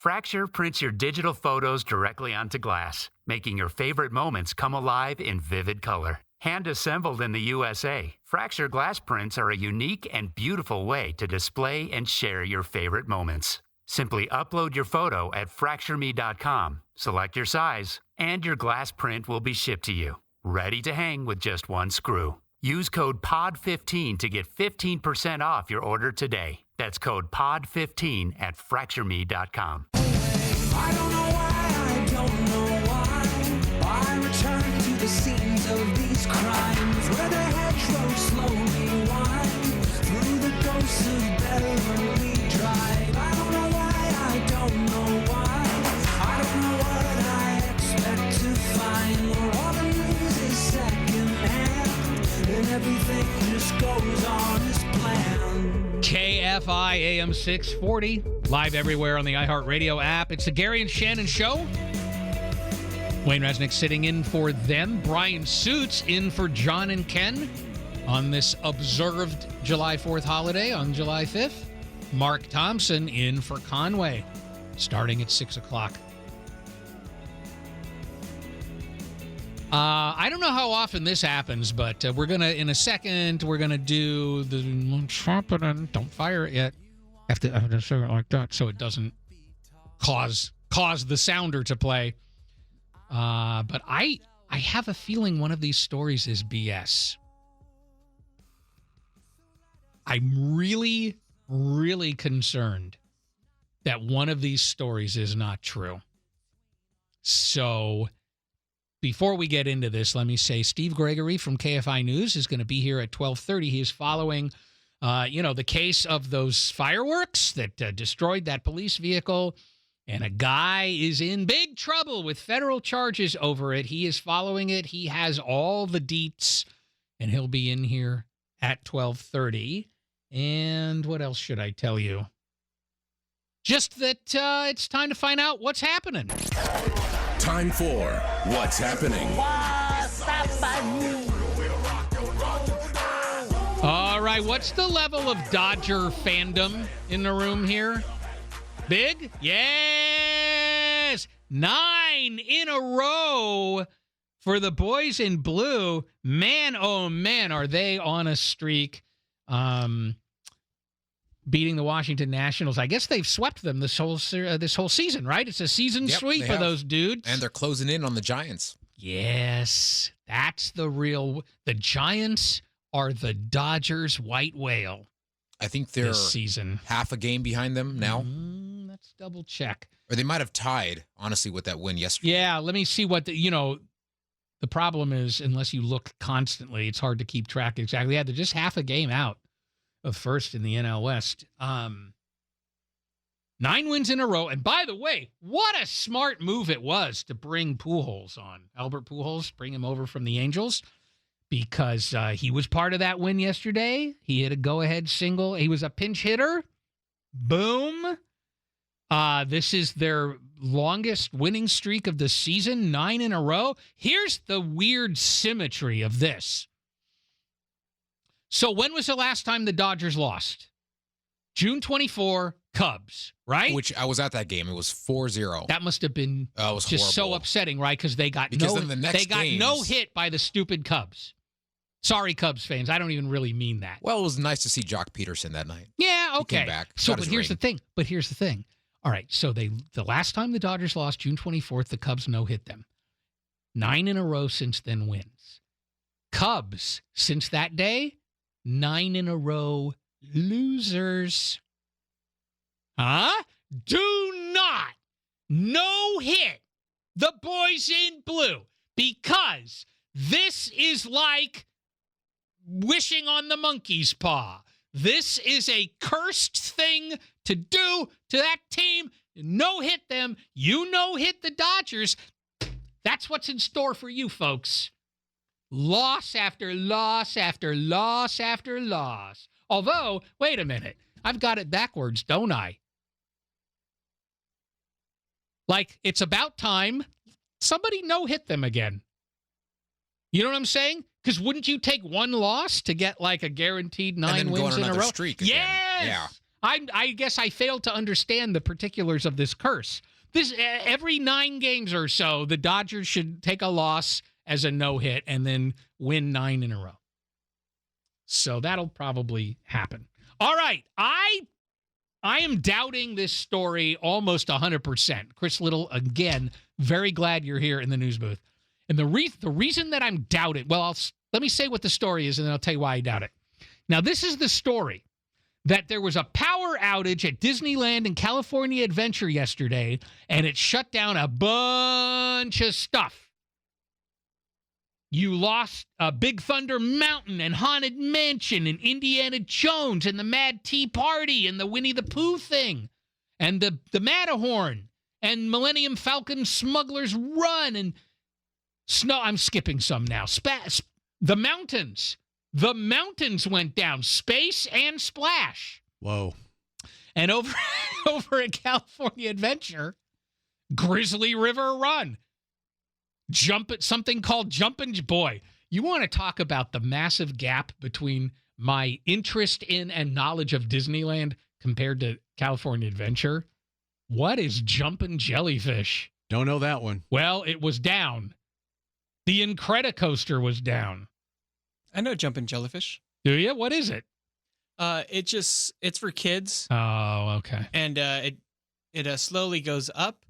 Fracture prints your digital photos directly onto glass, making your favorite moments come alive in vivid color. Hand-assembled in the USA, Fracture glass prints are a unique and beautiful way to display and share your favorite moments. Simply upload your photo at fractureme.com, select your size, and your glass print will be shipped to you, ready to hang with just one screw. Use code POD15 to get 15% off your order today. That's code POD15 at fractureme.com. I don't know why I return to the scenes of these crimes, where the hedgerows slowly wind through the ghosts of Beverly Drive. I don't know why, I don't know what I expect to find, where all the news is secondhand, and everything just goes on as planned. KFI AM 640, live everywhere on the iHeartRadio app. It's the Gary and Shannon Show. Wayne Resnick sitting in for them. Brian Suits in for John and Ken on this observed July 4th holiday on July 5th. Mark Thompson in for Conway, starting at 6 o'clock. I don't know how often this happens, but we're going to, in a second, we're going to do the don't fire it yet. I have to say it like that so it doesn't cause the sounder to play. But I have a feeling one of these stories is BS. I'm really, really concerned that one of these stories is not true. So before we get into this, let me say Steve Gregory from KFI News is going to be here at 12:30. He is following, the case of those fireworks that destroyed that police vehicle, and a guy is in big trouble with federal charges over it. He is following it. He has all the deets, and he'll be in here at 12:30. And what else should I tell you? Just that it's time to find out what's happening. Time for What's Happening. All right, what's the level of Dodger fandom in the room here? Big? Yes! 9 in a row for the boys in blue. Man, oh man, are they on a streak. Beating the Washington Nationals. I guess they've swept them this whole season, right? It's a season sweep for those dudes. And they're closing in on the Giants. Yes, that's the Giants are the Dodgers' white whale. I think they're this season. Half a game behind them now. Let's double check. Or they might have tied, honestly, with that win yesterday. Yeah, let me see what the problem is, unless you look constantly, it's hard to keep track exactly. Yeah, they're just half a game out of first in the NL West. 9 wins in a row. And by the way, what a smart move it was to bring Pujols on. Albert Pujols, bring him over from the Angels, because he was part of that win yesterday. He hit a go-ahead single. He was a pinch hitter. Boom. This is their longest winning streak of the season, 9 in a row. Here's the weird symmetry of this. So when was the last time the Dodgers lost? June 24, Cubs, right? Which I was at that game. It was 4-0. That must have been just so upsetting, right? Because they got no hit by the stupid Cubs. Sorry, Cubs fans. I don't even really mean that. Well, it was nice to see Jock Peterson that night. Yeah, okay. He came back. But here's the thing. All right, so the last time the Dodgers lost, June 24th, the Cubs no-hit them. 9 in a row since then wins. Cubs, since that day, 9 in a row losers. Huh? Do not no-hit the boys in blue, because this is like wishing on the monkey's paw. This is a cursed thing to do to that team. No-hit them. You no-hit the Dodgers. That's what's in store for you, folks. Loss after loss after loss after loss. Although, wait a minute. I've got it backwards, don't I? Like, it's about time somebody no-hit them again. You know what I'm saying? Because wouldn't you take one loss to get like a guaranteed 9 wins in a row? Streak again. Yes! Yeah. I guess I failed to understand the particulars of this curse. Every 9 games or so, the Dodgers should take a loss as a no-hit and then win 9 in a row. So that'll probably happen. All right, I am doubting this story almost 100%. Chris Little, again, very glad you're here in the news booth. And the reason that I'm doubting, let me say what the story is, and then I'll tell you why I doubt it. Now, this is the story that there was a power outage at Disneyland and California Adventure yesterday, and it shut down a bunch of stuff. You lost Big Thunder Mountain and Haunted Mansion and Indiana Jones and the Mad Tea Party and the Winnie the Pooh thing and the Matterhorn and Millennium Falcon Smuggler's Run and Snow. I'm skipping some now. The mountains. The mountains went down. Space and Splash. Whoa. And over at California Adventure, Grizzly River Run. Something called Jumpin' Boy. You want to talk about the massive gap between my interest in and knowledge of Disneyland compared to California Adventure? What is Jumpin' Jellyfish? Don't know that one. Well, it was down. The Incredicoaster was down. I know Jumpin' Jellyfish. Do you? What is it? It's for kids. Oh, okay. And it slowly goes up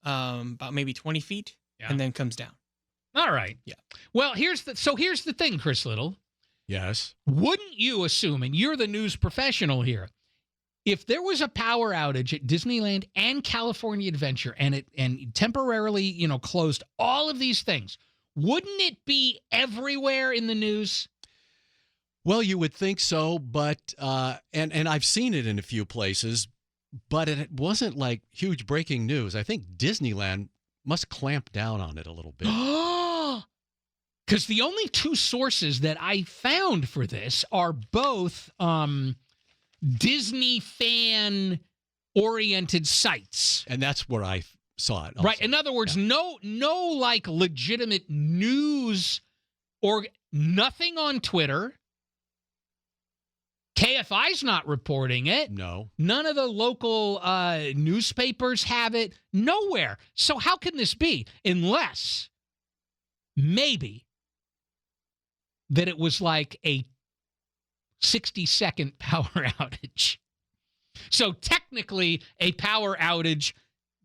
about maybe 20 feet and then comes down. All right. Yeah. Well, here's the thing, Chris Little. Yes. Wouldn't you assume, and you're the news professional here, if there was a power outage at Disneyland and California Adventure and it temporarily, closed all of these things, wouldn't it be everywhere in the news? Well, you would think so, but and I've seen it in a few places, but it wasn't like huge breaking news. I think Disneyland must clamp down on it a little bit. Because the only 2 sources that I found for this are both Disney fan-oriented sites. And that's where I saw it also. Right. In other words, no like legitimate news or nothing on Twitter. KFI's not reporting it. No. None of the local newspapers have it. Nowhere. So how can this be? Unless maybe that it was like a 60-second power outage. So technically a power outage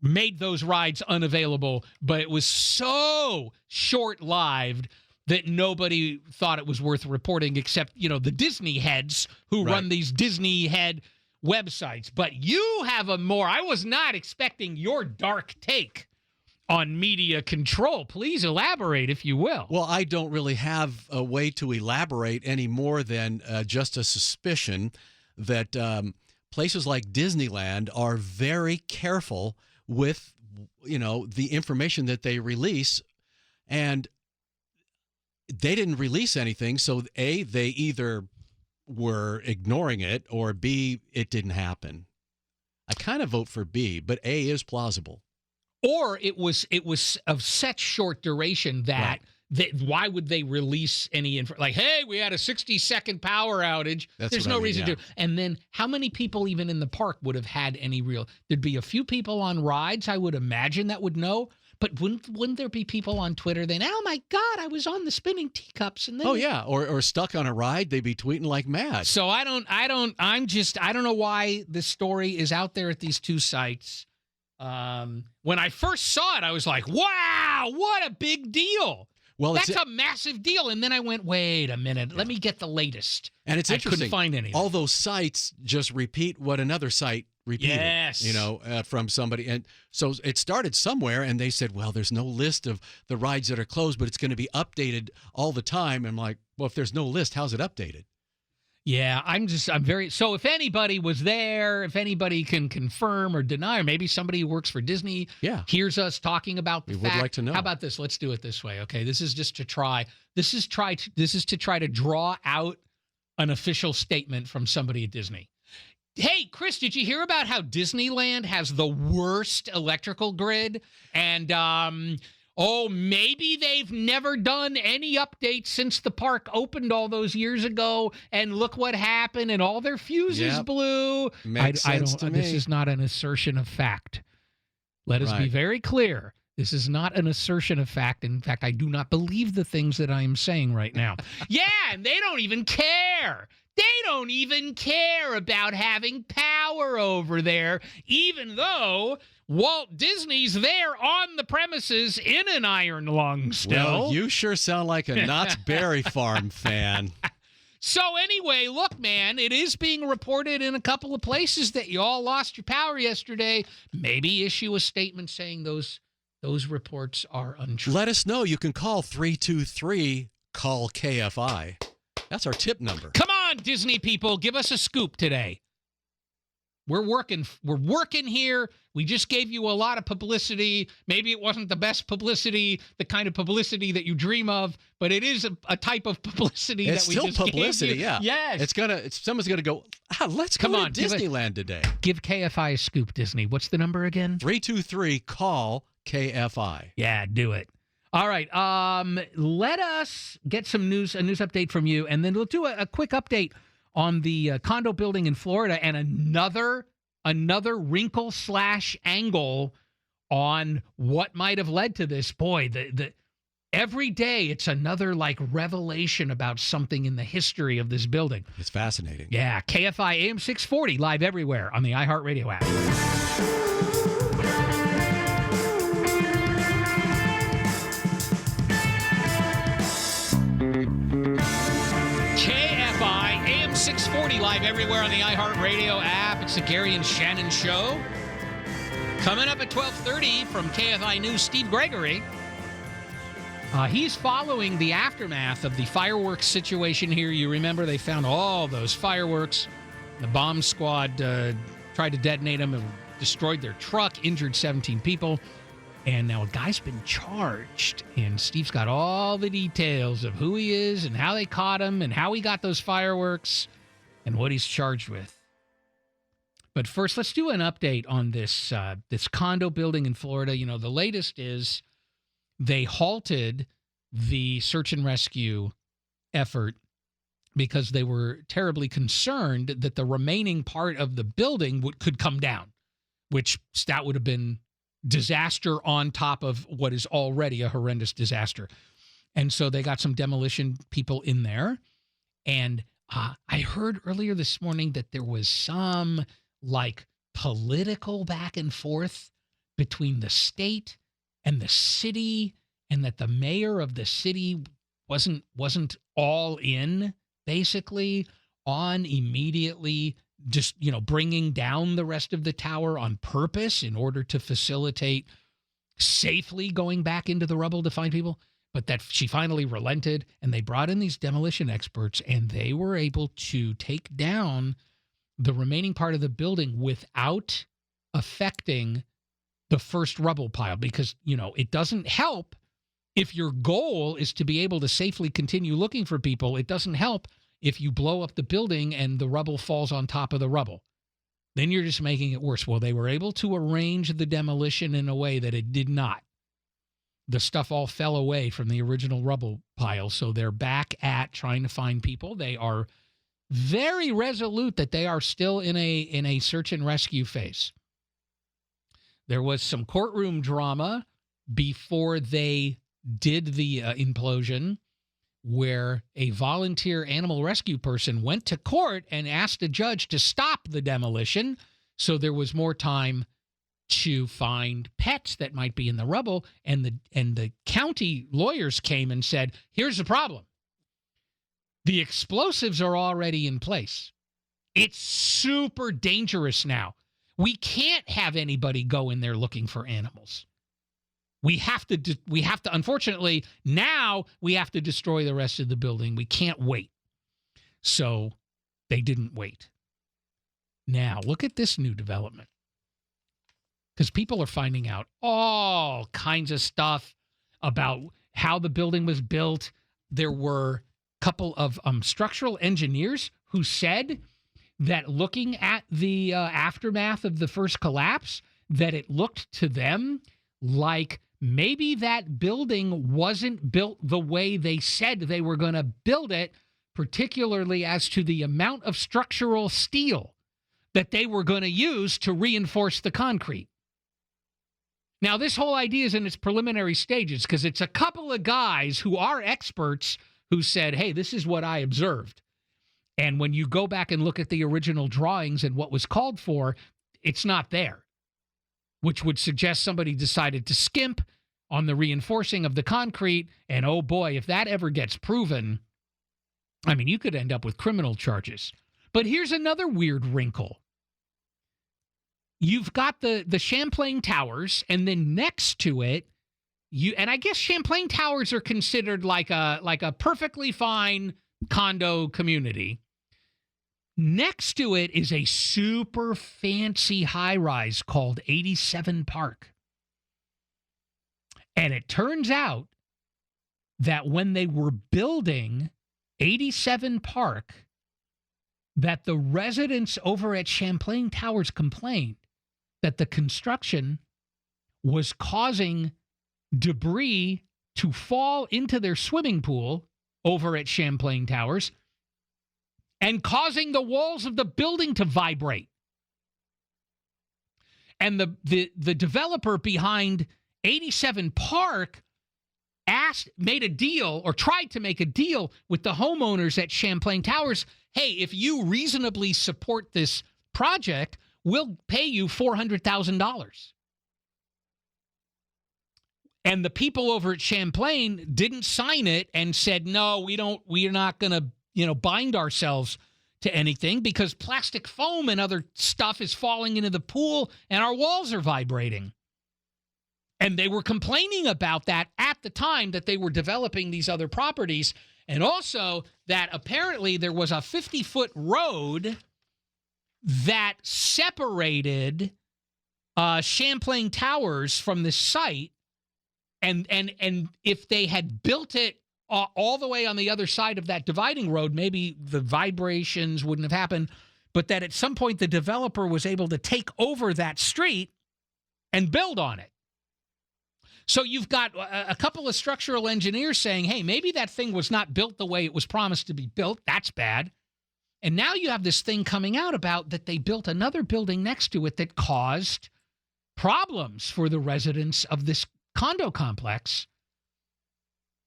made those rides unavailable, but it was so short-lived that nobody thought it was worth reporting except, the Disney heads who run these Disney head websites. But you have I was not expecting your dark take on media control. Please elaborate, if you will. Well, I don't really have a way to elaborate any more than just a suspicion that places like Disneyland are very careful with, the information that they release. And they didn't release anything, so A, they either were ignoring it, or B, it didn't happen. I kind of vote for B, but A is plausible. Or it was of such short duration that why would they release any info? Like, hey, we had a 60-second power outage. There's no reason to. And then how many people even in the park would have had any real? There'd be a few people on rides, I would imagine, that would know. But wouldn't there be people on Twitter then, oh my God, I was on the spinning teacups, and then or stuck on a ride, they'd be tweeting like mad. So I don't know why this story is out there at these 2 sites. When I first saw it, I was like, wow, what a big deal. Well, that's a massive deal. And then I went, wait a minute, let me get the latest. And it's interesting. I couldn't find anything. All those sites just repeat what another site repeated, from somebody. And so it started somewhere, and they said, well, there's no list of the rides that are closed, but it's going to be updated all the time. And I'm like, well, if there's no list, how's it updated? Yeah, so if anybody was there, if anybody can confirm or deny, or maybe somebody who works for Disney hears us talking about the fact. We would like to know. How about this? Let's do it this way, okay? This is just to try. This is to try to draw out an official statement from somebody at Disney. Hey, Chris, did you hear about how Disneyland has the worst electrical grid? And Oh, maybe they've never done any updates since the park opened all those years ago, and look what happened, and all their fuses blew. Makes sense to me. This is not an assertion of fact. Let us be very clear. This is not an assertion of fact. In fact, I do not believe the things that I am saying right now. Yeah, and they don't even care. They don't even care about having power over there, even though Walt Disney's there on the premises in an iron lung still. Well, you sure sound like a Knott's Berry Farm fan. So anyway, look, man, it is being reported in a couple of places that you all lost your power yesterday. Maybe issue a statement saying those reports are untrue. Let us know. You can call 323-CALL-KFI. That's our tip number. Come on, Disney people, give us a scoop today. We're working here. We just gave you a lot of publicity. Maybe it wasn't the best publicity, the kind of publicity that you dream of, but it is a type of publicity that we just still publicity, gave you. yeah. Yes. Someone's gonna go, let's go to Disneyland today. Give KFI a scoop, Disney. What's the number again? 323-CALL-KFI. Yeah, do it. All right. Let us get a news update from you, and then we'll do a quick update on the condo building in Florida and another wrinkle/angle on what might have led to this. Boy, the every day it's another revelation about something in the history of this building. It's fascinating. Yeah, KFI AM 640 live everywhere on the iHeartRadio app. KFI AM 640 live everywhere on the iHeartRadio app. It's the Gary and Shannon Show. Coming up at 12:30 from KFI News, Steve Gregory. He's following the aftermath of the fireworks situation here. You remember they found all those fireworks. The bomb squad tried to detonate them and destroyed their truck, injured 17 people. And now a guy's been charged, and Steve's got all the details of who he is and how they caught him and how he got those fireworks and what he's charged with. But first, let's do an update on this condo building in Florida. You know, the latest is they halted the search and rescue effort because they were terribly concerned that the remaining part of the building could come down, which that would have been disaster on top of what is already a horrendous disaster. And so they got some demolition people in there. And I heard earlier this morning that there was some political back and forth between the state and the city, and that the mayor of the city wasn't all in, basically, on immediately just, bringing down the rest of the tower on purpose in order to facilitate safely going back into the rubble to find people. But that she finally relented, and they brought in these demolition experts, and they were able to take down the remaining part of the building without affecting the first rubble pile. Because, it doesn't help if your goal is to be able to safely continue looking for people. It doesn't help if you blow up the building and the rubble falls on top of the rubble. Then you're just making it worse. Well, they were able to arrange the demolition in a way that it did not. The stuff all fell away from the original rubble pile, so they're back at trying to find people. They are very resolute that they are still in a search and rescue phase. There was some courtroom drama before they did the implosion, where a volunteer animal rescue person went to court and asked a judge to stop the demolition so there was more time to find pets that might be in the rubble. And the county lawyers came and said, here's the problem. The explosives are already in place. It's super dangerous now. We can't have anybody go in there looking for animals. We have to, unfortunately, now we have to destroy the rest of the building. We can't wait. So they didn't wait. Now, look at this new development. Because people are finding out all kinds of stuff about how the building was built. There were a couple of structural engineers who said that looking at the aftermath of the first collapse, that it looked to them like maybe that building wasn't built the way they said they were going to build it, particularly as to the amount of structural steel that they were going to use to reinforce the concrete. Now, this whole idea is in its preliminary stages because it's a couple of guys who are experts who said, hey, this is what I observed. And when you go back and look at the original drawings and what was called for, it's not there, which would suggest somebody decided to skimp on the reinforcing of the concrete. And oh boy, if that ever gets proven, I mean, you could end up with criminal charges. But here's another weird wrinkle. You've got the Champlain Towers, and then next to it, and I guess Champlain Towers are considered like a perfectly fine condo community. Next to it is a super fancy high-rise called 87 Park. And it turns out that when they were building 87 Park, that the residents over at Champlain Towers complained that the construction was causing debris to fall into their swimming pool over at Champlain Towers and causing the walls of the building to vibrate. And the developer behind 87 Park made a deal or tried to make a deal with the homeowners at Champlain Towers. Hey, if you reasonably support this project, we'll pay you $400,000. And the people over at Champlain didn't sign it and said, no, we're not going to, bind ourselves to anything because plastic foam and other stuff is falling into the pool and our walls are vibrating. And they were complaining about that at the time that they were developing these other properties. And also that apparently there was a 50-foot road that separated Champlain Towers from the site. And if they had built it all the way on the other side of that dividing road, maybe the vibrations wouldn't have happened. But that at some point the developer was able to take over that street and build on it. So you've got a couple of structural engineers saying, hey, maybe that thing was not built the way it was promised to be built. That's bad. And now you have this thing coming out about that they built another building next to it that caused problems for the residents of this condo complex.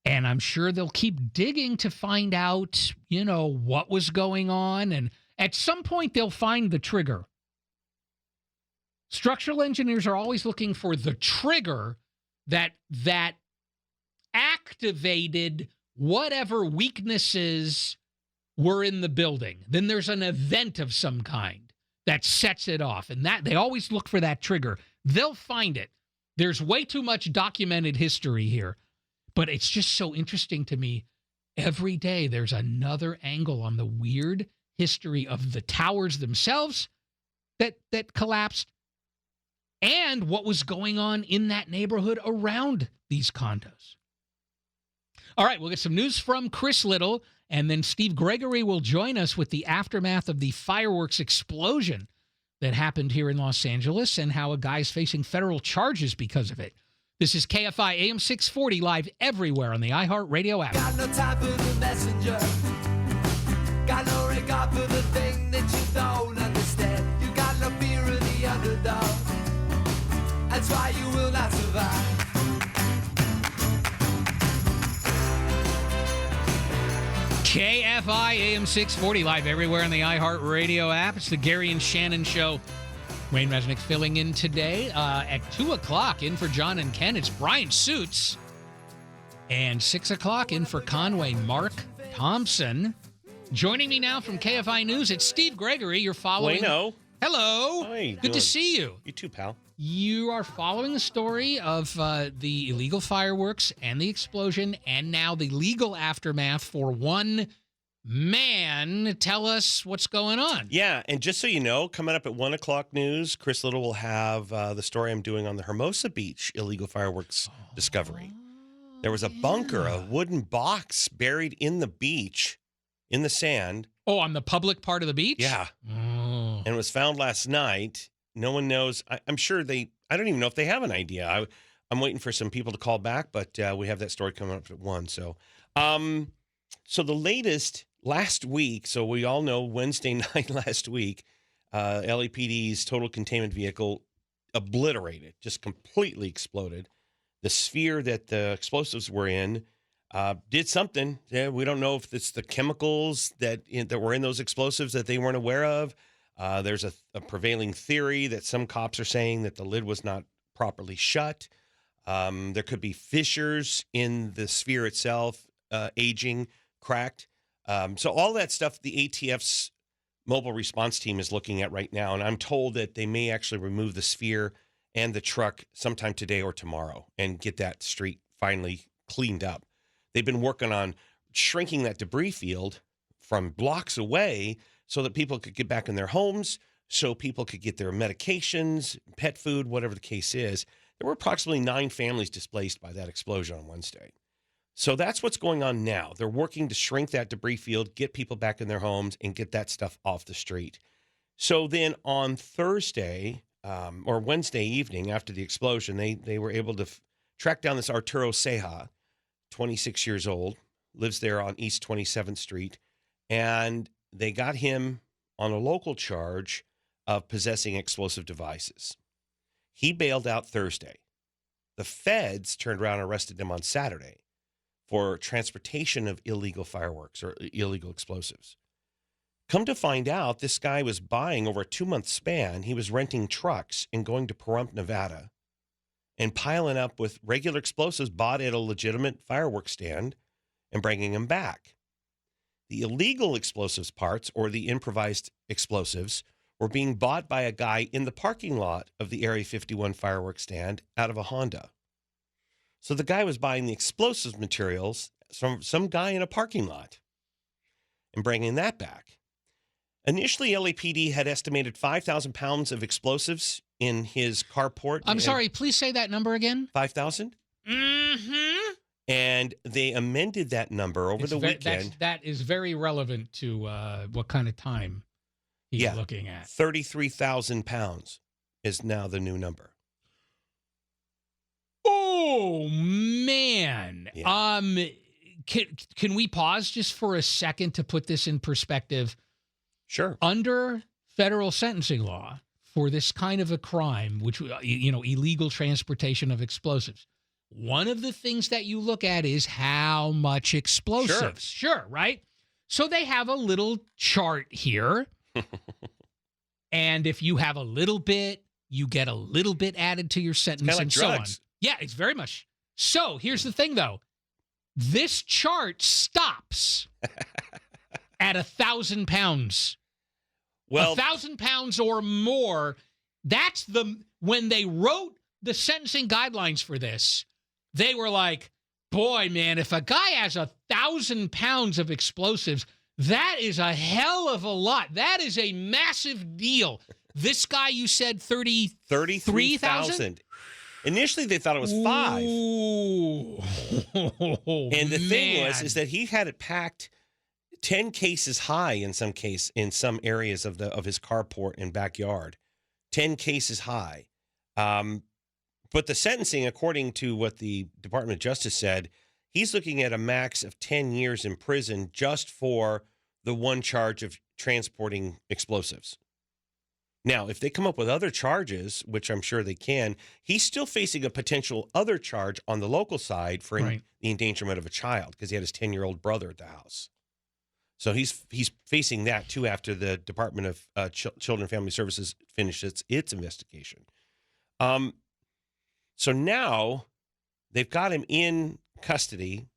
And I'm sure they'll keep digging to find out, what was going on. And at some point, they'll find the trigger. Structural engineers are always looking for the trigger that activated whatever weaknesses were in the building. Then there's an event of some kind that sets it off. And that they always look for that trigger. They'll find it. There's way too much documented history here. But it's just so interesting to me. Every day there's another angle on the weird history of the towers themselves that collapsed and what was going on in that neighborhood around these condos. All right, we'll get some news from Chris Little, and then Steve Gregory will join us with the aftermath of the fireworks explosion that happened here in Los Angeles and how a guy's facing federal charges because of it. This is KFI AM 640 live everywhere on the iHeartRadio app. Got no time for the messenger. Got no regard for the thing that you don't understand. You got no fear of the underdog. That's why you will not survive. KFI AM 640 live everywhere on the iHeartRadio app. It's the Gary and Shannon Show. Wayne Resnick filling in today at 2 o'clock. In for John and Ken, it's Brian Suits. And 6 o'clock in for Conway, Mark Thompson. Joining me now from KFI News, it's Steve Gregory. You're following. Wayno. Hello. How are you Good doing? to see you. You too, pal. You are following the story of the illegal fireworks and the explosion, and now the legal aftermath for one man. Tell us what's going on. Yeah, and just so you know, coming up at 1 o'clock news, Chris Little will have the story I'm doing on the Hermosa Beach illegal fireworks discovery. There was a bunker, a wooden box buried in the beach, in the sand. Oh, on the public part of the beach? Yeah. Oh. And it was found last night. No one knows. I'm sure I don't even know if they have an idea. I'm waiting for some people to call back, but we have that story coming up at 1. So the latest last week, so we all know Wednesday night last week, LAPD's total containment vehicle obliterated, just completely exploded. The sphere that the explosives were in did something. Yeah, we don't know if it's the chemicals that were in those explosives that they weren't aware of. There's a prevailing theory that some cops are saying that the lid was not properly shut. There could be fissures in the sphere itself, aging, cracked. So all that stuff the ATF's mobile response team is looking at right now, and I'm told that they may actually remove the sphere and the truck sometime today or tomorrow and get that street finally cleaned up. They've been working on shrinking that debris field from blocks away so that people could get back in their homes, so people could get their medications, pet food, whatever the case is. There were approximately 9 families displaced by that explosion on Wednesday. So that's what's going on now. They're working to shrink that debris field, get people back in their homes, and get that stuff off the street. So then on Thursday or Wednesday evening after the explosion, they were able to track down this Arturo Ceja, 26 years old, lives there on East 27th Street, and they got him on a local charge of possessing explosive devices. He bailed out Thursday. The feds turned around and arrested him on Saturday for transportation of illegal fireworks or illegal explosives. Come to find out, this guy was buying over a 2-month span. He was renting trucks and going to Pahrump, Nevada, and piling up with regular explosives bought at a legitimate fireworks stand and bringing them back. The illegal explosives parts, or the improvised explosives, were being bought by a guy in the parking lot of the Area 51 fireworks stand out of a Honda. So the guy was buying the explosives materials from some guy in a parking lot and bringing that back. Initially, LAPD had estimated 5,000 pounds of explosives in his carport. I'm sorry, please say that number again. 5,000? Mm-hmm. And they amended that number over the weekend. That is very relevant to what kind of time he's looking at. 33,000 pounds is now the new number. Oh, man. Yeah. Can we pause just for a second to put this in perspective? Sure. Under federal sentencing law for this kind of a crime, which, illegal transportation of explosives, one of the things that you look at is how much explosives. Sure, right? So they have a little chart here. And if you have a little bit, you get a little bit added to your sentence and so on. Yeah, it's very much. So here's the thing, though. This chart stops at 1,000 pounds. Well, 1,000 pounds or more. That's when they wrote the sentencing guidelines for this, they were like, boy, man, if a guy has 1,000 pounds of explosives, that is a hell of a lot. That is a massive deal. This guy, you said 33,000? Initially, they thought it was 5. Ooh. And the thing is that he had it packed 10 cases high in some areas of his carport and backyard. 10 cases high. But the sentencing, according to what the Department of Justice said, he's looking at a max of 10 years in prison just for the one charge of transporting explosives. Now, if they come up with other charges, which I'm sure they can, he's still facing a potential other charge on the local side for the endangerment of a child because he had his 10-year-old brother at the house. So he's facing that, too, after the Department of Children and Family Services finished its investigation. So now they've got him in custody,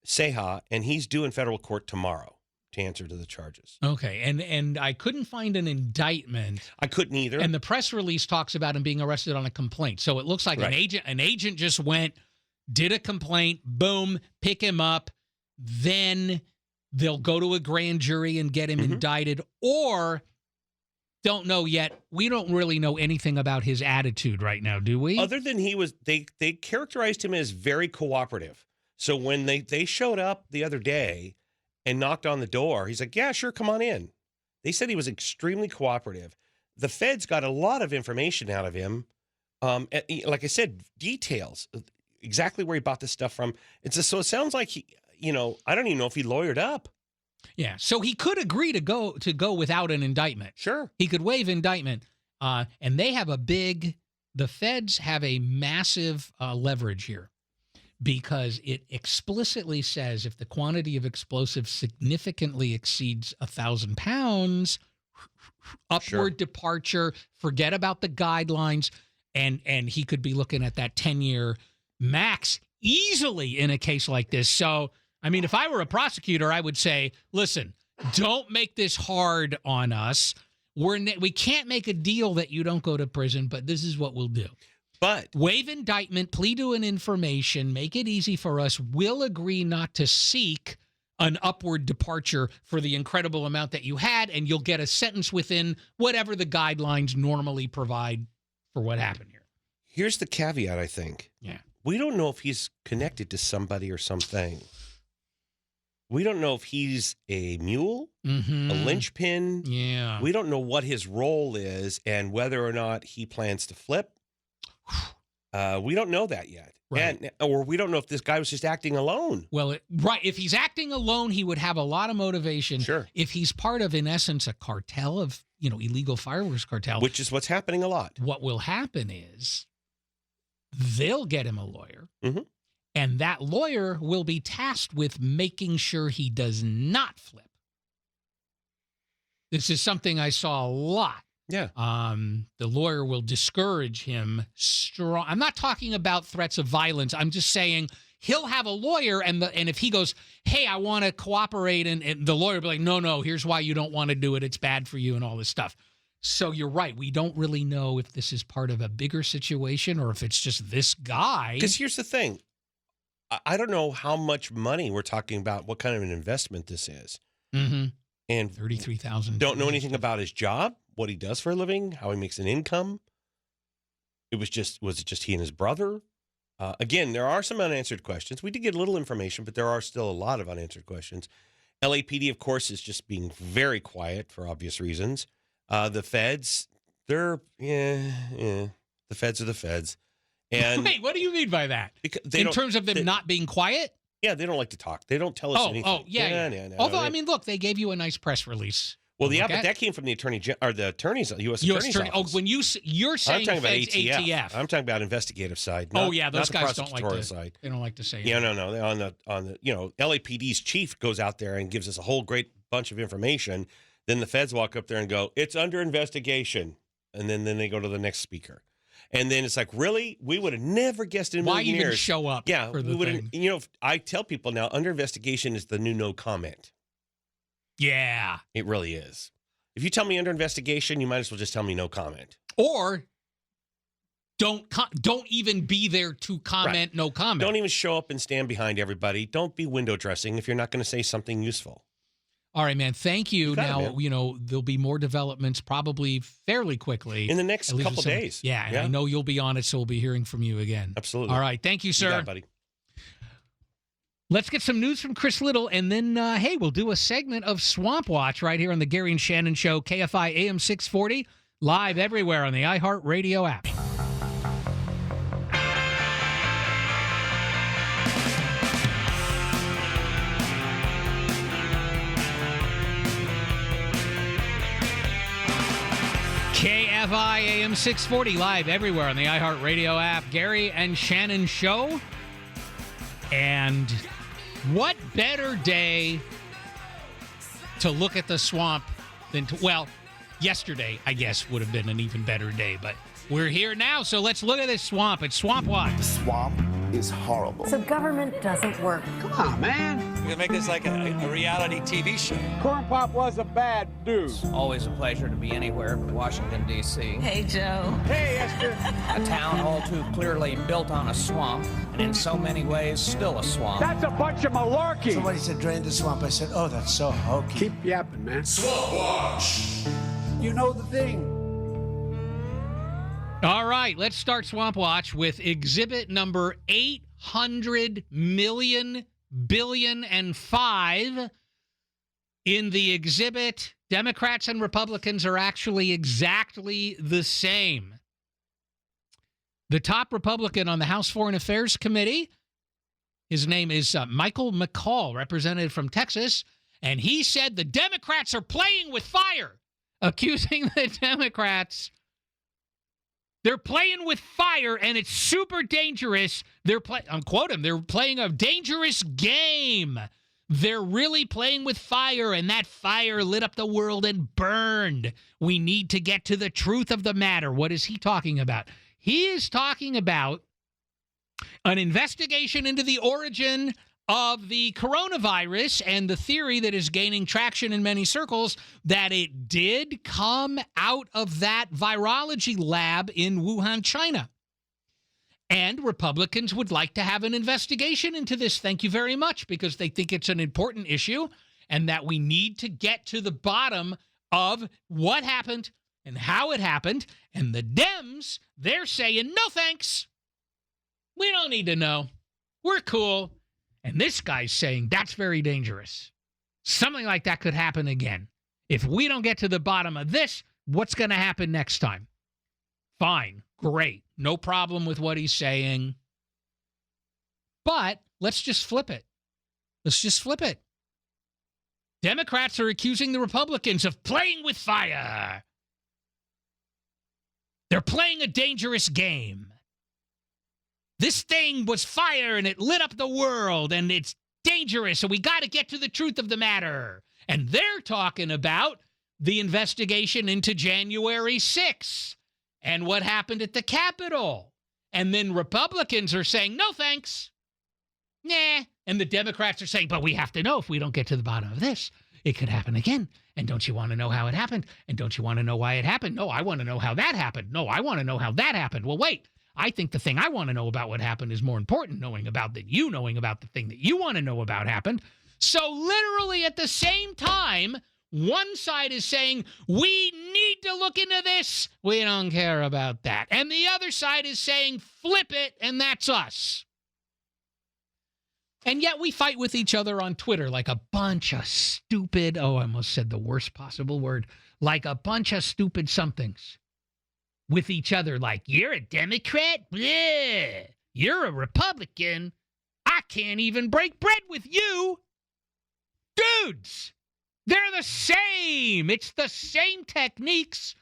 Ceja, and he's due in federal court tomorrow to answer to the charges. Okay, and I couldn't find an indictment. I couldn't either. And the press release talks about him being arrested on a complaint. So it looks like an agent just went, did a complaint, boom, pick him up, then they'll go to a grand jury and get him indicted, or don't know yet. We don't really know anything about his attitude right now, do we? Other than they characterized him as very cooperative. So when they showed up the other day and knocked on the door, he's like, yeah, sure, come on in. They said he was extremely cooperative. The feds got a lot of information out of him Like I said, details, exactly where he bought this stuff from. So it sounds like he, I don't even know if he lawyered up. Yeah, so he could agree to go without an indictment. Sure. He could waive indictment, and they have the feds have a massive leverage here because it explicitly says if the quantity of explosives significantly exceeds 1,000 pounds, upward departure, forget about the guidelines, and he could be looking at that 10-year max easily in a case like this. So, I mean, if I were a prosecutor, I would say, listen, don't make this hard on us. We can't make a deal that you don't go to prison, but this is what we'll do. But waive indictment, plea to an information, make it easy for us. We'll agree not to seek an upward departure for the incredible amount that you had, and you'll get a sentence within whatever the guidelines normally provide for what happened here. Here's the caveat, I think. Yeah. We don't know if he's connected to somebody or something. We don't know if he's a mule, a linchpin. Yeah. We don't know what his role is and whether or not he plans to flip. We don't know that yet. Right. Or we don't know if this guy was just acting alone. Well, right. If he's acting alone, he would have a lot of motivation. Sure. If he's part of, in essence, a cartel of, illegal fireworks cartel. Which is what's happening a lot. What will happen is they'll get him a lawyer. Mm-hmm. And that lawyer will be tasked with making sure he does not flip. This is something I saw a lot. Yeah. The lawyer will discourage him strong. I'm not talking about threats of violence. I'm just saying he'll have a lawyer, and if he goes, hey, I want to cooperate, and the lawyer will be like, no, here's why you don't want to do it. It's bad for you and all this stuff. So you're right. We don't really know if this is part of a bigger situation or if it's just this guy. Because here's the thing. I don't know how much money we're talking about, what kind of an investment this is. Mm-hmm. And $33,000. Don't know anything about his job, what he does for a living, how he makes an income. Was it just he and his brother? Again, there are some unanswered questions. We did get a little information, but there are still a lot of unanswered questions. LAPD, of course, is just being very quiet for obvious reasons. The feds, the feds are the feds. And wait, what do you mean by that? In terms of them not being quiet? Yeah, they don't like to talk. They don't tell us anything. Oh, yeah. Although, I mean, look, they gave you a nice press release. Well, yeah, but that came from the attorney's, U.S. Attorney's Office. Oh, when you're saying I'm talking about ATF. I'm talking about investigative side. Those guys don't like to. Side. They don't like to say. Yeah, no. On the LAPD's chief goes out there and gives us a whole great bunch of information. Then the feds walk up there and go, "It's under investigation," and then they go to the next speaker. And then it's like, really? We would have never guessed in a million years. Why even show up? Yeah, for the thing? I tell people now, under investigation is the new no comment. Yeah. It really is. If you tell me under investigation, you might as well just tell me no comment. Or don't even be there to comment, right. No comment. Don't even show up and stand behind everybody. Don't be window dressing if you're not going to say something useful. All right, man. Thank you. Now, there'll be more developments probably fairly quickly. In the next couple days. Yeah, and I know you'll be on it, so we'll be hearing from you again. Absolutely. All right. Thank you, sir. You got it, buddy. Let's get some news from Chris Little, and then, we'll do a segment of Swamp Watch right here on the Gary and Shannon Show, KFI AM 640, live everywhere on the iHeartRadio app. KFI AM 640, live everywhere on the iHeartRadio app. Gary and Shannon Show. And what better day to look at the swamp than yesterday, I guess, would have been an even better day. But we're here now, so let's look at this swamp. It's Swamp Watch. The swamp is horrible. So government doesn't work. Come on, man. We're gonna make this like a reality TV show. Corn Pop was a bad dude. Always a pleasure to be anywhere but Washington, D.C. Hey, Joe. Hey, Esther. A town all too clearly built on a swamp, and in so many ways still a swamp. That's a bunch of malarkey. Somebody said drain the swamp. I said, oh, that's so hokey. Keep yapping, man. Swamp Watch. You know the thing. All right, let's start Swamp Watch with exhibit number 800,000,000,000,005. In the exhibit, Democrats and Republicans are actually exactly the same. The top Republican on the House Foreign Affairs Committee, his name is Michael McCall, representative from Texas, and he said the Democrats are playing with fire, accusing the Democrats. They're playing with fire, and it's super dangerous. I'm quoting, they're playing a dangerous game. They're really playing with fire, and that fire lit up the world and burned. We need to get to the truth of the matter. What is he talking about? He is talking about an investigation into the origin of the coronavirus and the theory that is gaining traction in many circles that it did come out of that virology lab in Wuhan, China. And Republicans would like to have an investigation into this. Thank you very much, because they think it's an important issue and that we need to get to the bottom of what happened and how it happened. And the Dems, they're saying, no thanks. We don't need to know. We're cool. And this guy's saying that's very dangerous. Something like that could happen again. If we don't get to the bottom of this, what's going to happen next time? Fine. Great. No problem with what he's saying. But let's just flip it. Let's just flip it. Democrats are accusing the Republicans of playing with fire. They're playing a dangerous game. This thing was fire and it lit up the world and it's dangerous, so we got to get to the truth of the matter. And they're talking about the investigation into January 6th and what happened at the Capitol. And then Republicans are saying, no thanks. Nah. And the Democrats are saying, but we have to know if we don't get to the bottom of this, it could happen again. And don't you want to know how it happened? And don't you want to know why it happened? No, I want to know how that happened. No, I want to know how that happened. Well, wait. I think the thing I want to know about what happened is more important, knowing about the thing that you want to know about happened. So literally at the same time, one side is saying, we need to look into this. We don't care about that. And the other side is saying, flip it, and that's us. And yet we fight with each other on Twitter like a bunch of stupid, I almost said the worst possible word, like a bunch of stupid somethings. With each other, like, you're a Democrat? Bleh. You're a Republican? I can't even break bread with you. Dudes, they're the same. It's the same techniques.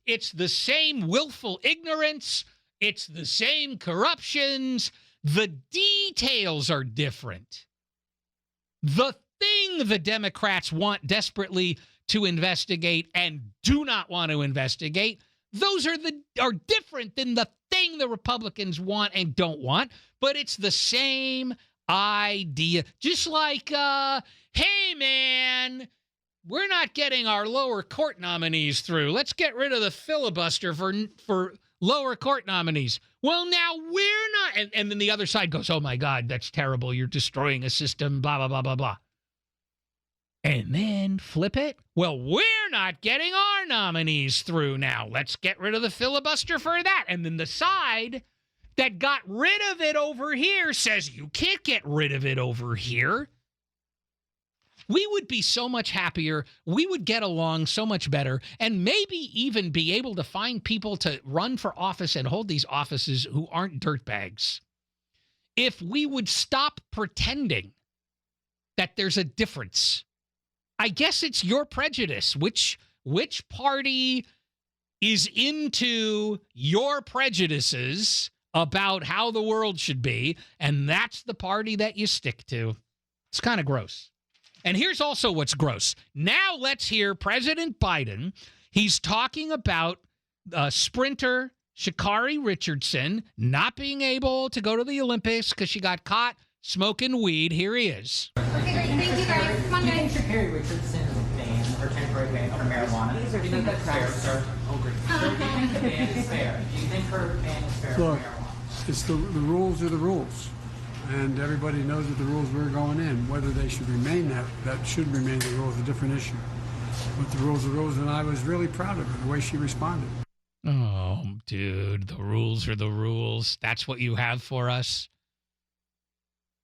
It's the same willful ignorance. It's the same corruptions. The details are different. The thing the Democrats want desperately to investigate and do not want to investigate, those are different than the thing the Republicans want and don't want, but it's the same idea. Just like, hey, man, we're not getting our lower court nominees through. Let's get rid of the filibuster for lower court nominees. Well, now we're not. And then the other side goes, oh, my God, that's terrible. You're destroying a system, blah, blah, blah, blah, blah. And then flip it. Well, we're not getting our nominees through now. Let's get rid of the filibuster for that. And then the side that got rid of it over here says, you can't get rid of it over here. We would be so much happier. We would get along so much better, and maybe even be able to find people to run for office and hold these offices who aren't dirtbags. If we would stop pretending that there's a difference. I guess it's your prejudice. Which party is into your prejudices about how the world should be, and that's the party that you stick to. It's kind of gross. And here's also what's gross. Now let's hear President Biden. He's talking about sprinter Sha'Carri Richardson not being able to go to the Olympics because she got caught smoking weed. Here he is. Okay, great. Thank you, guys. Come on, guys. Do you think Sha'Carri Richardson is banned or temporary ban for marijuana? Do you think that's fair, sir? Oh, great. Do you think the ban is fair? Do you think her ban is fair for marijuana? It's the rules are the rules. And everybody knows that the rules were going in. Whether they should remain that should remain the rules, a different issue. But the rules are rules, and I was really proud of her, the way she responded. Oh, dude, the rules are the rules. That's what you have for us?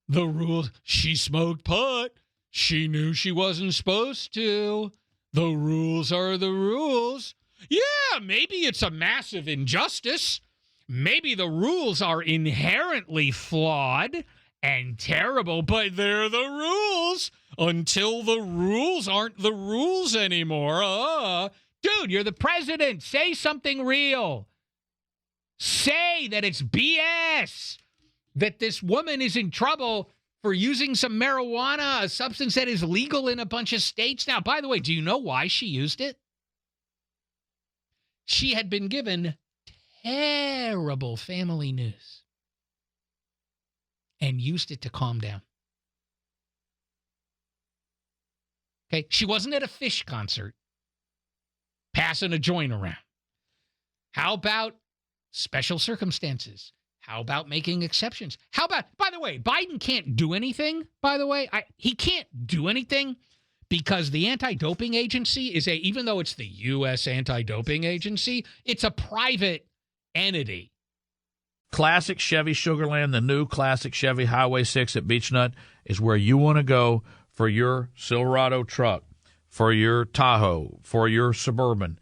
The rules. She smoked pot. She knew she wasn't supposed to. The rules are the rules. Yeah, maybe it's a massive injustice. maybe the rules are inherently flawed and terrible, but they're the rules until the rules aren't the rules anymore. Dude, you're the president. Say something real. Say that it's BS, that this woman is in trouble for using some marijuana, a substance that is legal in a bunch of states. Now, by the way, do you know why she used it? She had been given terrible family news and used it to calm down. Okay, she wasn't at a Fish concert passing a joint around. How about special circumstances? How about making exceptions? How about, by the way, Biden can't do anything, by the way. He can't do anything because the anti-doping agency is even though it's the U.S. anti-doping agency, it's a private entity. Classic Chevy Sugarland, the new classic Chevy Highway 6 at Beechnut is where you want to go for your Silverado truck, for your Tahoe, for your Suburban.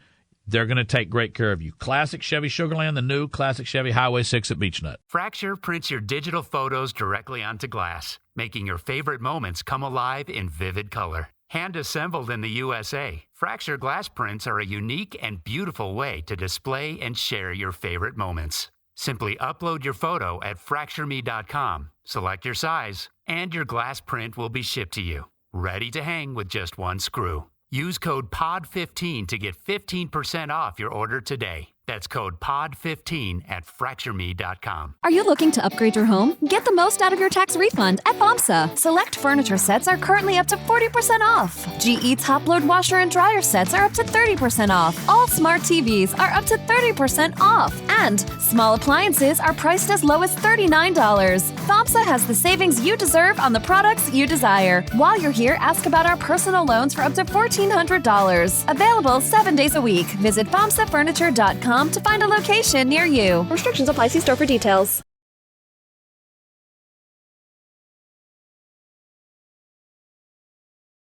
They're going to take great care of you. Classic Chevy Sugarland, the new classic Chevy Highway 6 at Beechnut. Fracture prints your digital photos directly onto glass, making your favorite moments come alive in vivid color. Hand-assembled in the USA, Fracture glass prints are a unique and beautiful way to display and share your favorite moments. Simply upload your photo at fractureme.com, select your size, and your glass print will be shipped to you, ready to hang with just one screw. Use code POD15 to get 15% off your order today. That's code POD15 at fractureme.com. Are you looking to upgrade your home? Get the most out of your tax refund at FOMSA. Select furniture sets are currently up to 40% off. GE top-load washer and dryer sets are up to 30% off. All smart TVs are up to 30% off. And small appliances are priced as low as $39. FOMSA has the savings you deserve on the products you desire. While you're here, ask about our personal loans for up to $1,400. Available 7 days a week. Visit FOMSAfurniture.com to find a location near you. Restrictions apply. See store for details.